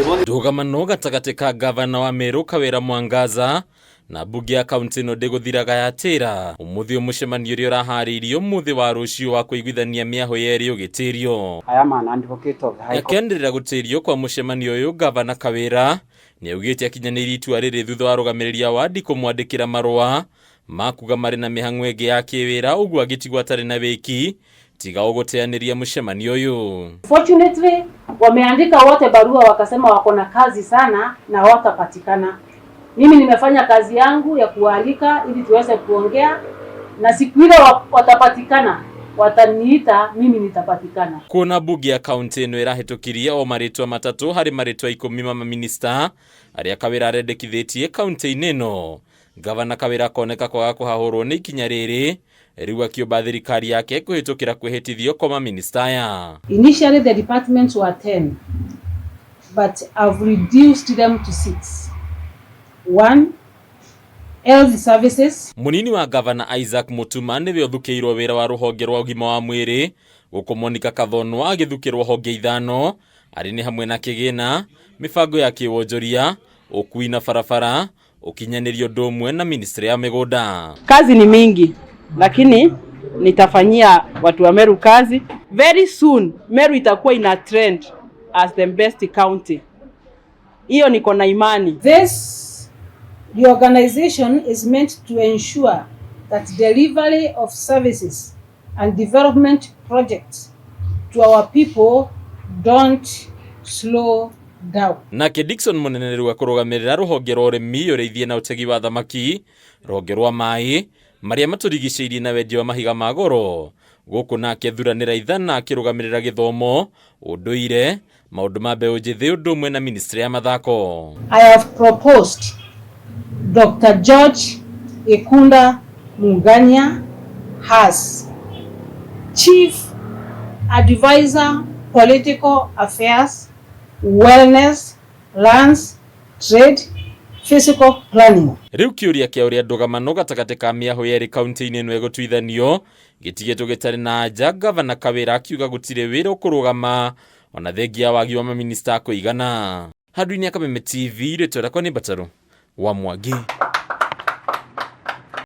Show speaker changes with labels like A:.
A: Rũgano gatagatĩ ka Ngabana wa Meru Kawira Mwangaza na mbunge ya kaunti-ini ndĩgũthiraga yatĩra ũmũthĩ mũcemanio ũrĩa ũraharĩirio ũmũthĩ wa rũciũ wa kũiguithania mĩahũ yerĩ ũgĩtĩrio. Akĩenderera gũtĩrio kwa mũcemanio ũyũ, Ngabana Kawira nĩaugĩte akinyanĩirie itua rĩrĩ thutha wa arugamiriri a wandi kũmwandĩkĩra marũa ma kuuga marĩ na mĩhang'o ĩngĩ ya kĩwĩra, ũguo agĩtigwo atarĩ na wĩki tiga ũgũteanĩria mũcemanio ũyũ.
B: Fortunately wameandika wote barua wakasema wako na kazi sana na hawatapatikana. Mimi nimefanya kazi yangu ya kualika ili tuweze kuongea, na siku ile watapatikana wataniita, mimi nitapatikana.
A: Kuna mbunge ya kaunti-ini ĩrahĩtũkirie o marĩtwa matatũ harĩ marĩtwa 10 ma maminista arĩa Kawira arendekithĩtie kaunti-ini ĩno. Ngabana Kawira akoneka kwaga kũhahũrwo nĩ ikinya rĩrĩ, rĩu akĩũmba thirikari yake kũhĩtũkĩra kwĩhĩtithio kwa maminista aya.
B: Initially the departments were 10, but I've reduced them to 6. 1, health services.
A: Munini wa Ngabana Isaac Mutuma nĩwe ũthukĩirwo wĩra wa rũhonge rwa ũgima wa mwĩrĩ, gũkũ Monica Kathonwa agĩthukĩrwo honge ithano arĩ nĩ hamwe na kĩgĩna, mĩbango ya kĩwonjoria, ũkui na barabara, ũkinyanĩrio ũndũ ũmwe na ministry ya mĩgũnda.
C: Kazi ni mingi, lakini nitafanyia watu wa Meru kazi. Very soon Meru itakuwa ina trend as the best county. Hiyo niko na imani.
B: This reorganization is meant to ensure that delivery of services and development projects to our people don't slow down.
A: Nake Dickson Munene rwa kũrũgamĩrĩra rũhonge rwa ũrĩmi, ũrĩithia na ũtegi wa thamaki, rũhonge rwa maĩ marĩa matũrigicĩirie na wendia wa mahiga ma goro, gũkũ nake thuranĩra ithana akĩrũgamĩrĩra gĩthomo, ũndũire, maũndũ ma mbeũ njĩthĩ, ũndũ ũmwe na ministry ya mathako.
B: I have proposed Dr. George Ikunda Munganya as Chief Advisor, Political Affairs, Wellness, Lands, Trade, Physical Planning.
A: Rĩu kĩũria kĩa ũrĩa ndũgamano gatagatĩ ka mĩahũ yerĩ kaunti-inĩ ĩno ĩgũtuithanio gĩtigĩtwo gĩtarĩ na anja, Ngabana Kawira akiuga gũtirĩ wĩra ũkũrũgama ona thengia wagi wa maminista kũigana. Handũ-inĩ ya Kameme TV, rĩtwa rĩakwa nĩ Mbatarũ wa Mwangi.